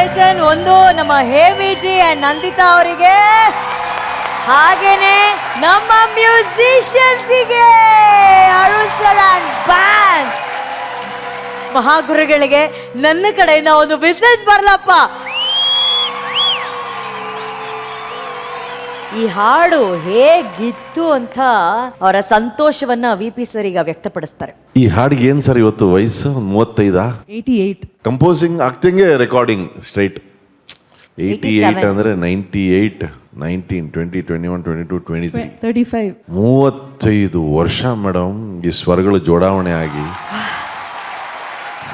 Congratulation ಒಂದು ನಮ್ಮ ಹೇವಿಜಿ and Nandita ಅವರಿಗೆ, ಹಾಗೇನೆ ನಮ್ಮ ಮ್ಯೂಸಿಷಿಯನ್ಸಿಗೆ ಅರುಣ್ ಸರ್ ಅಂಡ್ ಬ್ಯಾಂಡ್. ಮಹಾಗುರುಗಳಿಗೆ ನನ್ನ ಕಡೆಯಿಂದ ಒಂದು ಮೆಸೇಜ್ ಬರ್ಲಪ್ಪ. ಈ ಹಾಡು ಹೇಗಿತ್ತು ಅಂತ ಅವರ ಸಂತೋಷವನ್ನ VP ಸರ್ ಈಗ ವ್ಯಕ್ತಪಡಿಸ್ತಾರೆ. ಈ ಹಾಡಿಗೆ ಏನ್ ಸರ್ ಇವತ್ತು ವಯಸ್ಸು 35? 88. ಕಂಪೋಸಿಂಗ್ ಆಗ್ತಂಗೆ ರೆಕಾರ್ಡಿಂಗ್ ಸ್ಟ್ರೈಟ್ 88 ಅಂದ್ರೆ 98, 19, 20, 21, 22, 23, 35. 35 ವರ್ಷ ಮೇಡಮ್ ಈ ಸ್ವರಗಳು ಜೋಡಾವಣೆ ಆಗಿ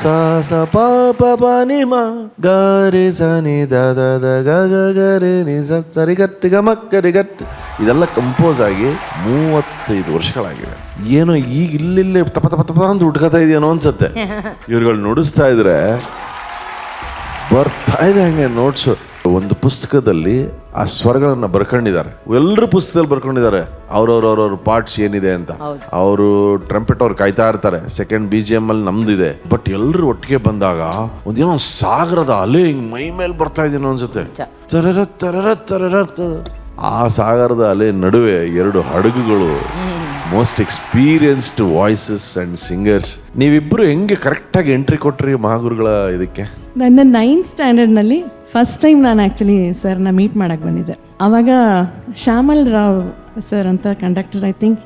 ಸ ಸ ಪ ಪ ಪ ನಿ ಮ ಗ ರೆ ಸ ನಿ ದ ದ ದ ಗ ಗ ಗ ರೆ ನಿ ಸ ಸರಿ ಗಟ್ಟಿ ಗ ಮಕ್ಕರಿ ಗಟ್ಟಿ ಇದೆಲ್ಲ ಕಂಪೋಸ್ ಆಗಿ 35 ವರ್ಷಗಳಾಗಿವೆ. ಏನೋ ಈಗ ಇಲ್ಲಿಲ್ಲೇ ತಪ ತಪ ತಪ ಅಂತ ಹುಡ್ಕತಾ ಇದೆಯೇನೋ ಅನ್ಸತ್ತೆ. ಇವ್ರುಗಳು ನುಡಿಸ್ತಾ ಇದ್ರೆ ಬರ್ತಾ ಇದೆ ಹಂಗೆ ನೋಟ್ಸು. ಒಂದು ಪುಸ್ತಕದಲ್ಲಿ ಆ ಸ್ವರಗಳನ್ನ ಬರ್ಕೊಂಡಿದ್ದಾರೆ, ಎಲ್ಲರೂ ಪುಸ್ತಕದಲ್ಲಿ ಬರ್ಕೊಂಡಿದ್ದಾರೆ ಅವ್ರವ್ರ ಪಾರ್ಟ್ಸ್ ಏನಿದೆ ಅಂತ. ಅವರು ಟ್ರಂಪೆಟ್ ಅವ್ರು ಕಾಯ್ತಾ ಇರ್ತಾರೆ, ಸೆಕೆಂಡ್ BGM ಅಲ್ಲಿ ನಮ್ದಿದೆ. ಬಟ್ ಎಲ್ಲರೂ ಒಟ್ಟಿಗೆ ಬಂದಾಗ ಒಂದೇನೋ ಸಾಗರದ ಅಲೆ ಹಿಂಗ್ ಮೈ ಮೇಲೆ ಬರ್ತಾ ಇದೆಯೋ ಅನ್ಸುತ್ತೆ. ತರರ ತರರ ತರರ. ಆ ಸಾಗರದ ಅಲೆ ನಡುವೆ ಎರಡು ಹಡಗುಗಳು, most experienced voices and singers. ನೀವಿಬ್ರು ಹೆಂಗೆ ಕರೆಕ್ಟಾಗಿ ಎಂಟ್ರಿ ಕೊಟ್ರಿ ಮಹಾಗುರುಗಳ ಇದಕ್ಕೆ? ನನ್ನ 9th ಸ್ಟ್ಯಾಂಡರ್ಡ್ನಲ್ಲಿ ಫಸ್ಟ್ ಟೈಮ್ ನಾನು ಆ್ಯಕ್ಚುಲಿ ಸರ್ನ ಮೀಟ್ ಮಾಡೋಕ್ಕೆ ಬಂದಿದ್ದೆ. ಆವಾಗ ಶ್ಯಾಮಲ್ ರಾವ್ ಸರ್ ಅಂತ ಕಂಡಕ್ಟರ್, ಐ ಥಿಂಕ್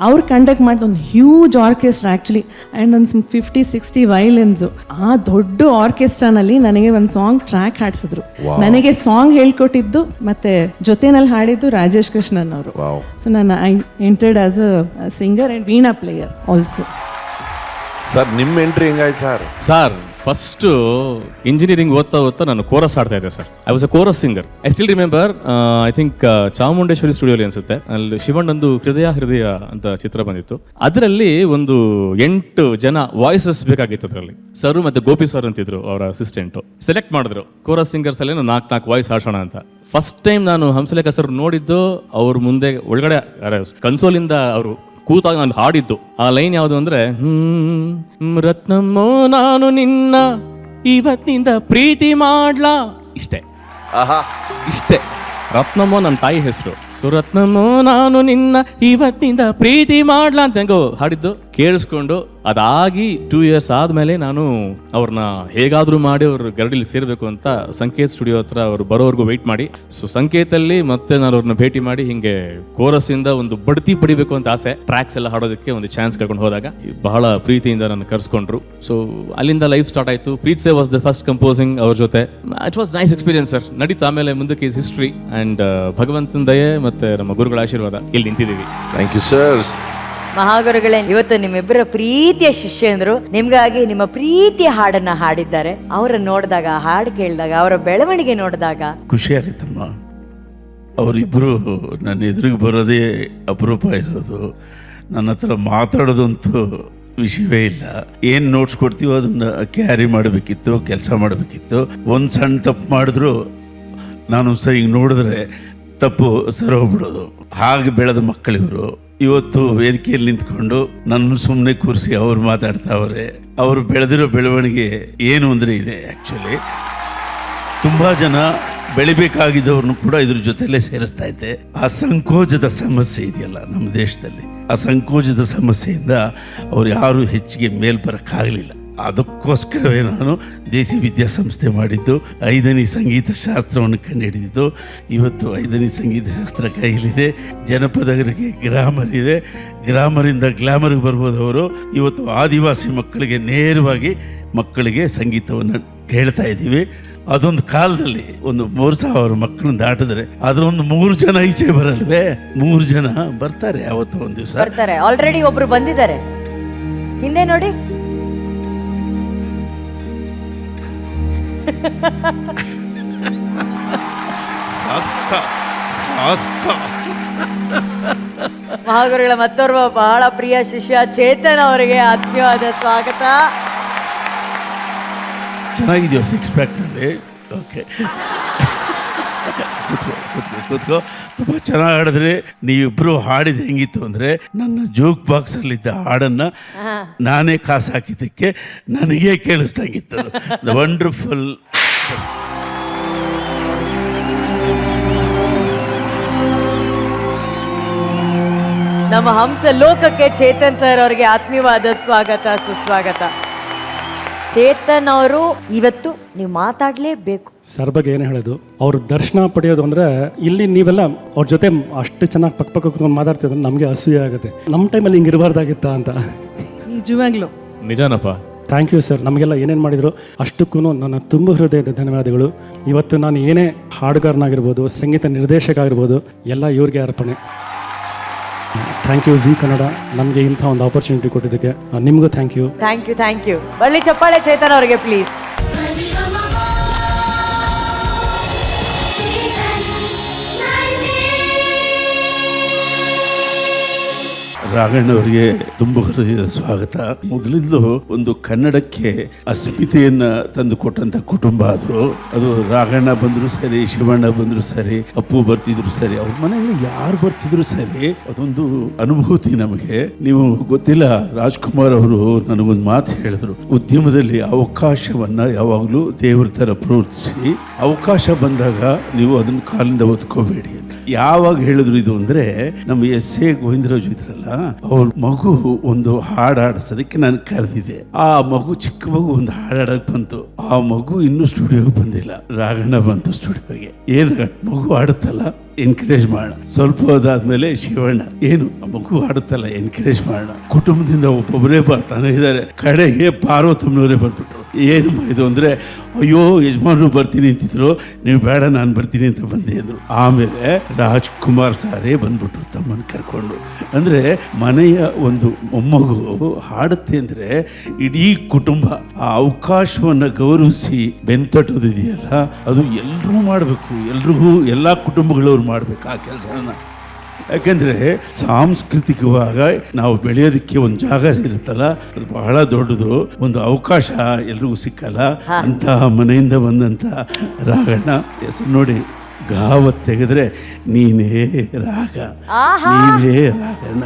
ಅವ್ರು ಕಂಡಕ್ಟ್ ಮಾಡಿದ ಒಂದು ಹ್ಯೂಜ್ ಆರ್ಕೆಸ್ಟ್ರಾ ಆ್ಯಕ್ಚುಲಿ, ಆ್ಯಂಡ್ ಒಂದು 50-60 ವೈಲಿನ್ಸು. ಆ ದೊಡ್ಡ ಆರ್ಕೆಸ್ಟ್ರಾನಲ್ಲಿ ನನಗೆ ಒಂದು ಸಾಂಗ್ ಟ್ರ್ಯಾಕ್ ಹಾಡಿಸಿದ್ರು. ನನಗೆ ಸಾಂಗ್ ಹೇಳ್ಕೊಟ್ಟಿದ್ದು ಮತ್ತು ಜೊತೆನಲ್ಲಿ ಹಾಡಿದ್ದು ರಾಜೇಶ್ ಕೃಷ್ಣನ್ ಅವರು. ಸೊ ನಾನು I entered as a singer and veena player also. Sir ನಿಮ್ಮ ಎಂಟ್ರಿ ಹೆಂಗಾಯ್ತು ಸರ್? ಸರ್ ಫಸ್ಟು ಇಂಜಿನಿಯರಿಂಗ್ ಓದ್ತಾ ನಾನು ಕೋರಸ್ ಹಾಡ್ತಾ ಇದ್ದೆ sir. I was a chorus singer. I still remember, I think Chamundeshwari ಸ್ಟುಡಿಯೋಲಿ ಅನ್ಸುತ್ತೆ, ಅಲ್ಲಿ ಶಿವಣ್ಣಂದು ಹೃದಯ ಅಂತ ಚಿತ್ರ ಬಂದಿತ್ತು. ಅದರಲ್ಲಿ ಒಂದು 8 ಜನ ವಾಯ್ಸಸ್ ಬೇಕಾಗಿತ್ತು. ಅದರಲ್ಲಿ ಸರ್ ಮತ್ತೆ ಗೋಪಿ ಸರ್ ಅಂತಿದ್ರು, ಅವರ ಅಸಿಸ್ಟೆಂಟು. ಸೆಲೆಕ್ಟ್ ಮಾಡಿದ್ರು ಕೋರಸ್ ಸಿಂಗರ್ಸ್ ಅಲ್ಲಿ 4 ವಾಯ್ಸ್ ಹಾಡ್ಸೋಣ ಅಂತ. ಫಸ್ಟ್ ಟೈಮ್ ನಾನು ಹಂಸಲೇಖ ಸರ್ ನೋಡಿದ್ದು ಅವ್ರ ಮುಂದೆ ಒಳಗಡೆ ಕನ್ಸೋಲಿಂದ ಅವರು ಕೂತಾಗ ನಾನು ಹಾಡಿದ್ದು ಆ ಲೈನ್ ಯಾವುದು ಅಂದ್ರೆ, ರತ್ನಮ್ಮೋ ನಾನು ನಿನ್ನ ಇವತ್ತಿನಿಂದ ಪ್ರೀತಿ ಮಾಡ್ಲಾ, ಇಷ್ಟೇ. ಇಷ್ಟೇ. ರತ್ನಮ್ಮೋ ನನ್ನ ತಾಯಿ ಹೆಸರು. ಸೊ ರತ್ನಮ್ಮೋ ನಾನು ನಿನ್ನ ಇವತ್ತಿನಿಂದ ಪ್ರೀತಿ ಮಾಡ್ಲಾ ಅಂತ ಹೆಂಗೋ ಹಾಡಿದ್ದು ಕೇಳಿಸ್ಕೊಂಡು, ಅದಾಗಿ 2 years ಆದಮೇಲೆ ನಾನು ಅವ್ರನ್ನ ಹೇಗಾದರೂ ಮಾಡಿ ಅವ್ರ ಗರಡಿಲಿ ಸೇರಬೇಕು ಅಂತ ಸಂಕೇತ್ ಸ್ಟುಡಿಯೋ ಹತ್ರ ಅವ್ರು ಬರೋವರೆಗೂ ವೆಯ್ಟ್ ಮಾಡಿ, ಸೊ ಸಂಕೇತಲ್ಲಿ ಮತ್ತೆ ನಾನು ಅವ್ರನ್ನ ಭೇಟಿ ಮಾಡಿ ಹಿಂಗೆ ಕೋರಸ್ಸಿಂದ ಒಂದು ಬಡ್ತಿ ಪಡಿಬೇಕು ಅಂತ ಆಸೆ, ಟ್ರ್ಯಾಕ್ಸ್ ಎಲ್ಲ ಹಾಡೋದಕ್ಕೆ ಒಂದು ಚಾನ್ಸ್ ಕರ್ಕೊಂಡು ಹೋದಾಗ ಬಹಳ ಪ್ರೀತಿಯಿಂದ ನನ್ನ ಕರೆಸ್ಕೊಂಡ್ರು. ಸೊ ಅಲ್ಲಿಂದ ಲೈಫ್ ಸ್ಟಾರ್ಟ್ ಆಯಿತು. ಪ್ರೀತ್ಸೆ ವಾಸ್ ದ ಫಸ್ಟ್ ಕಂಪೋಸಿಂಗ್ ಅವ್ರ ಜೊತೆ. It was nice experience sir. ನಡೀತಾ ಆಮೇಲೆ ಮುಂದಕ್ಕೆ ಈಸ್ ಹಿಸ್ಟ್ರಿ ಆ್ಯಂಡ್ ಭಗವಂತನ ದಯೆ ಮತ್ತು ನಮ್ಮ ಗುರುಗಳ ಆಶೀರ್ವಾದ ಇಲ್ಲಿ ನಿಂತಿದ್ದೀವಿ. Thank you sir. ಮಹಾಗುರುಗಳೇ, ಇವತ್ತು ನಿಮ್ಮಿಬ್ಬರ ಪ್ರೀತಿಯ ಶಿಷ್ಯಂದ್ರು ನಿಮ್ಗಾಗಿ ನಿಮ್ಮ ಪ್ರೀತಿಯ ಹಾಡನ್ನ ಹಾಡಿದ್ದಾರೆ. ಅವರನ್ನು ನೋಡಿದಾಗ, ಹಾಡು ಕೇಳಿದಾಗ, ಅವರ ಬೆಳವಣಿಗೆ ನೋಡಿದಾಗ ಖುಷಿ ಆಗುತ್ತಮ್ಮ. ಅವರಿಬ್ಬರು ನನ್ನ ಎದುರಿಗೆ ಬರೋದೇ ಅಪರೂಪ ಇರೋದು. ನನ್ನ ಹತ್ರ ಮಾತಾಡೋದಂತೂ ವಿಷಯವೇ ಇಲ್ಲ. ಏನು ನೋಟ್ಸ್ ಕೊಡ್ತೀವೋ ಅದನ್ನು ಕ್ಯಾರಿ ಮಾಡಬೇಕಿತ್ತು, ಕೆಲಸ ಮಾಡಬೇಕಿತ್ತು. ಒಂದು ಸಣ್ಣ ತಪ್ಪು ಮಾಡಿದ್ರು ನಾನು ಸರಿ ಹಿಂಗೆ ನೋಡಿದ್ರೆ ತಪ್ಪು ಸರೋಗ್ಬಿಡೋದು. ಹಾಗೆ ಬೆಳೆದ ಮಕ್ಕಳಿವರು. ಇವತ್ತು ವೇದಿಕೆಯಲ್ಲಿ ನಿಂತ್ಕೊಂಡು ನನ್ನ ಸುಮ್ಮನೆ ಕೂರಿಸಿ ಅವ್ರು ಮಾತಾಡ್ತಾವ್ರೆ. ಅವರು ಬೆಳೆದಿರೋ ಬೆಳವಣಿಗೆ ಏನು ಅಂದರೆ ಇದೆ. ಆ್ಯಕ್ಚುಲಿ ತುಂಬ ಜನ ಬೆಳಿಬೇಕಾಗಿದ್ದವ್ರನ್ನು ಕೂಡ ಇದ್ರ ಜೊತೆಲೇ ಸೇರಿಸ್ತಾ ಇದ್ದೆ. ಆ ಸಂಕೋಚದ ಸಮಸ್ಯೆ ಇದೆಯಲ್ಲ ನಮ್ಮ ದೇಶದಲ್ಲಿ, ಆ ಸಂಕೋಚದ ಸಮಸ್ಯೆಯಿಂದ ಅವ್ರು ಯಾರೂ ಹೆಚ್ಚಿಗೆ ಮೇಲ್ ಬರೋಕ್ಕಾಗಲಿಲ್ಲ. ಅದಕ್ಕೋಸ್ಕರವೇ ನಾನು ದೇಸಿ ವಿದ್ಯಾಸಂಸ್ಥೆ ಮಾಡಿದ್ದು, 5ನೇ ಸಂಗೀತ ಶಾಸ್ತ್ರವನ್ನು ಕಂಡುಹಿಡಿದಿದ್ದು. ಇವತ್ತು 5ನೇ ಸಂಗೀತ ಶಾಸ್ತ್ರ ಕೈಲಿದೆ. ಜನಪದರಿಗೆ ಗ್ರಾಮರ್ ಇದೆ, ಗ್ರಾಮರಿಂದ ಗ್ಲಾಮರ್ಗೆ ಬರ್ಬೋದು ಅವರು. ಇವತ್ತು ಆದಿವಾಸಿ ಮಕ್ಕಳಿಗೆ ನೇರವಾಗಿ ಮಕ್ಕಳಿಗೆ ಸಂಗೀತವನ್ನು ಹೇಳ್ತಾ ಇದ್ದೀವಿ. ಅದೊಂದು ಕಾಲದಲ್ಲಿ ಒಂದು 3,000 ಮಕ್ಕಳನ್ನ ದಾಟಿದ್ರೆ ಅದ್ರ ಒಂದು 3 ಜನ ಈಚೆ ಬರಲ್ವೇ? 3 ಜನ ಬರ್ತಾರೆ ಯಾವತ್ತೋ ಒಂದು ದಿವಸ ಬರ್ತಾರೆ. ಆಲ್ರೆಡಿ ಒಬ್ರು ಬಂದಿದ್ದಾರೆ ಹಿಂದೆ ನೋಡಿ. ಮಹಾಗುರುಗಳ ಮತ್ತೋರ್ವ ಬಹಳ ಪ್ರಿಯ ಶಿಷ್ಯ ಚೇತನ್ ಅವರಿಗೆ ಆತ್ಮೀಯವಾದ ಸ್ವಾಗತ. ಚೆನ್ನಾಗಿದೆಯೋ 6 ಪ್ಯಾಕ್ನಲ್ಲಿ? ಓಕೆ, ಕೂತ್ಕೋ. ತುಂಬ ಚೆನ್ನಾಗಿ ಹಾಡಿದ್ರೆ. ನೀವಿಬ್ಬರು ಹಾಡಿದ ಹೆಂಗಿತ್ತು ಅಂದರೆ, ನನ್ನ ಜೋಕ್ ಬಾಕ್ಸಲ್ಲಿದ್ದ ಹಾಡನ್ನು ನಾನೇ ಕಾಸು ಹಾಕಿದ್ದಕ್ಕೆ ನನಗೇ ಕೇಳಿಸ್ದಂಗಿತ್ತು. ದ ವಂಡರ್ಫುಲ್ ನಮ್ಮ ಹಂಸ ಲೋಕಕ್ಕೆ ಚೇತನ್ ಸರ್ ಅವರಿಗೆ ಆತ್ಮೀಯವಾದ ಸ್ವಾಗತ, ಸುಸ್ವಾಗತ. ಚೇತನ್ ಅವರು ಇವತ್ತು ನೀವು ಮಾತಾಡಲೇಬೇಕು. ಸರ್ ಬಗ್ಗೆ ಏನು ಹೇಳೋದು, ಅವ್ರ ದರ್ಶನ ಪಡೆಯೋದು ಅಂದರೆ ಇಲ್ಲಿ ನೀವೆಲ್ಲ ಅವ್ರ ಜೊತೆ ಅಷ್ಟು ಚೆನ್ನಾಗಿ ಪಕ್ಕ ಕೂತ್ಕೊಂಡು ಮಾತಾಡ್ತಿದ್ರೆ ನಮಗೆ ಅಸೂಯೆ ಆಗುತ್ತೆ. ನಮ್ಮ ಟೈಮಲ್ಲಿ ಹಿಂಗೆ ಇರಬಾರ್ದಾಗಿತ್ತಾ ಅಂತ. ನಿಜವಾಗ್ಲೂ ನಿಜಾನಪ್ಪ. Thank you sir. ನಮಗೆಲ್ಲ ಏನೇನು ಮಾಡಿದ್ರು ಅಷ್ಟಕ್ಕೂ ನನ್ನ ತುಂಬ ಹೃದಯದ ಧನ್ಯವಾದಗಳು. ಇವತ್ತು ನಾನು ಏನೇ ಹಾಡುಗಾರನಾಗಿರ್ಬೋದು, ಸಂಗೀತ ನಿರ್ದೇಶಕ ಆಗಿರ್ಬೋದು, ಎಲ್ಲ ಇವ್ರಿಗೆ ಅರ್ಪಣೆ. ಥ್ಯಾಂಕ್ ಯು ಜಿ ಕನ್ನಡ ನಮಗೆ ಇಂಥ ಒಂದು ಆಪರ್ಚುನಿಟಿ ಕೊಟ್ಟಿದ್ದಕ್ಕೆ. ನಿಮಗೂ ಥ್ಯಾಂಕ್ ಯು. Thank you. ಬಳ್ಳಿ ಚಪ್ಪಾಳೆ ಚೇತನ್ ಅವರಿಗೆ ಪ್ಲೀಸ್. ರಾಘಣ್ಣವರಿಗೆ ತುಂಬ ಹೃದಯದ ಸ್ವಾಗತ. ಮೊದಲಿಂದಲೂ ಒಂದು ಕನ್ನಡಕ್ಕೆ ಅಸ್ಮಿತೆಯನ್ನ ತಂದು ಕೊಟ್ಟಂತ ಕುಟುಂಬ ಆದ್ರು. ಅದು ರಾಘಣ್ಣ ಬಂದ್ರು ಸರಿ, ಶಿವಣ್ಣ ಬಂದ್ರು ಸರಿ, ಅಪ್ಪು ಬರ್ತಿದ್ರು ಸರಿ, ಅವ್ರ ಮನೆಯಲ್ಲಿ ಯಾರು ಬರ್ತಿದ್ರು ಸರಿ, ಅದೊಂದು ಅನುಭೂತಿ ನಮಗೆ. ನೀವು ಗೊತ್ತಿಲ್ಲ, ರಾಜ್ಕುಮಾರ್ ಅವರು ನನಗೊಂದು ಮಾತು ಹೇಳಿದ್ರು, ಉದ್ಯಮದಲ್ಲಿ ಅವಕಾಶವನ್ನ ಯಾವಾಗಲೂ ದೇವ್ರ ತರ ಪ್ರೋತ್ಸಾಹಿಸಿ, ಅವಕಾಶ ಬಂದಾಗ ನೀವು ಅದನ್ನ ಕಾಲಿಂದ ಒತ್ಕೋಬೇಡಿ. ಯಾವಾಗ ಹೇಳಿದ್ರು ಇದು ಅಂದ್ರೆ, ನಮ್ಮ ಎಸ್.ಎ. ಗೋವಿಂದರಾಜು ಇದ್ರಲ್ಲ, ಅವ್ರ ಮಗು ಒಂದು ಹಾಡಾಡಿಸೋದಕ್ಕೆ ನಾನು ಕರೆದಿದ್ದೆ. ಆ ಮಗು ಚಿಕ್ಕ ಮಗು ಒಂದು ಹಾಡಾಡಕ್ ಬಂತು. ಆ ಮಗು ಇನ್ನೂ ಸ್ಟುಡಿಯೋಗೆ ಬಂದಿಲ್ಲ. ರಾಘಣ್ಣ ಬಂತು ಸ್ಟುಡಿಯೋಗೆ. ಏನು ಮಗು ಆಡುತ್ತಲ್ಲ, ಎನ್ಕರೇಜ್ ಮಾಡೋಣ. ಸ್ವಲ್ಪ ಹೋದಾದ್ಮೇಲೆ ಶಿವಣ್ಣ, ಏನು ಆ ಮಗು ಆಡುತ್ತಲ್ಲ, ಎನ್ಕರೇಜ್ ಮಾಡೋಣ. ಕುಟುಂಬದಿಂದ ಒಬ್ಬೊಬ್ಬರೇ ಬರ್ತಾನೆ ಇದ್ದಾರೆ. ಕಡೆಗೆ ಪಾರ್ವತಮ್ಮನವರೇ ಬಂದ್ಬಿಟ್ರು. ಏನು ಇದು ಅಂದ್ರೆ, ಅಯ್ಯೋ ಯಜಮಾನರು ಬರ್ತೀನಿ ಅಂತಿದ್ರು, ನೀವು ಬೇಡ ನಾನು ಬರ್ತೀನಿ ಅಂತ ಬಂದೆ ಅಂದ್ರು. ಆಮೇಲೆ ರಾಜ್ಕುಮಾರ್ ಸಾರೇ ಬಂದ್ಬಿಟ್ರು ತಮ್ಮನ್ನು ಕರ್ಕೊಂಡು. ಅಂದ್ರೆ ಮನೆಯ ಒಂದು ಮೊಮ್ಮಗು ಹಾಡುತ್ತೆ ಅಂದ್ರೆ ಇಡೀ ಕುಟುಂಬ ಆ ಅವಕಾಶವನ್ನ ಗೌರವಿಸಿ ಬೆಂತಟ್ಟೋದಿದೆಯಲ್ಲ, ಅದು ಎಲ್ಲರೂ ಮಾಡಬೇಕು. ಎಲ್ರಿಗೂ ಎಲ್ಲ ಕುಟುಂಬಗಳವ್ರು ಮಾಡ್ಬೇಕು ಆ ಕೆಲಸನ. ಯಾಕೆಂದ್ರೆ ಸಾಂಸ್ಕೃತಿಕವಾಗಿ ನಾವು ಬೆಳೆಯೋದಕ್ಕೆ ಒಂದು ಜಾಗ ಇರುತ್ತಲ್ಲ, ಅದು ಬಹಳ ದೊಡ್ಡದು. ಒಂದು ಅವಕಾಶ ಎಲ್ರಿಗೂ ಸಿಕ್ಕಲ್ಲ. ಅಂತಹ ಮನೆಯಿಂದ ಬಂದಂತ ರಾಘಣ್ಣ ಹೆಸರು ನೋಡಿ, ಗಾವ ತೆಗೆದ್ರೆ ನೀನೇ ರಾಗ, ನೀನೇ ರಾಘಣ್ಣ.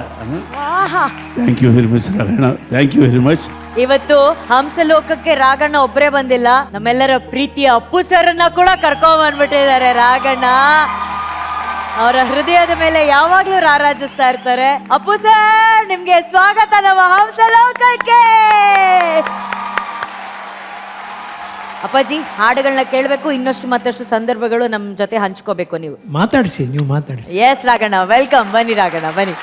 ಥ್ಯಾಂಕ್ ಯು ವೆರಿ ಮಚ್ ರಾಘಣ್ಣ, ಥ್ಯಾಂಕ್ ಯು ವೆರಿ ಮಚ್. ಇವತ್ತು ಹಂಸಲೋಕಕ್ಕೆ ರಾಘಣ್ಣ ಒಬ್ಬರೇ ಬಂದಿಲ್ಲ, ನಮ್ಮೆಲ್ಲರ ಪ್ರೀತಿಯ ಅಪ್ಪು ಸರ್ನ ಕೂಡ ಕರ್ಕೊಂಡ್ ಬಂದ್ಬಿಟ್ಟಿದ್ದಾರೆ. ರಾಘಣ್ಣ ಅವರ ಹೃದಯದ ಮೇಲೆ ಯಾವಾಗ್ಲೂ ರಾರಾಜಿಸ್ತಾ ಇರ್ತಾರೆ. ಅಪ್ಪು ಸರ್, ನಿಮ್ಗೆ ಸ್ವಾಗತ ನಮ್ಮ ಹಂಸಲೋಕಕ್ಕೆ. ಅಪ್ಪಾಜಿ, ಹಾಡುಗಳನ್ನ ಕೇಳಬೇಕು, ಇನ್ನಷ್ಟು ಮತ್ತಷ್ಟು ಸಂದರ್ಭಗಳು ನಮ್ಮ ಜೊತೆ ಹಂಚ್ಕೋಬೇಕು. ನೀವು ಮಾತಾಡಿಸಿ. ಎಸ್ ರಾಘಣ್ಣ, ವೆಲ್ಕಮ್. ಬನ್ನಿ ರಾಘಣ್ಣ, ಬನ್ನಿ.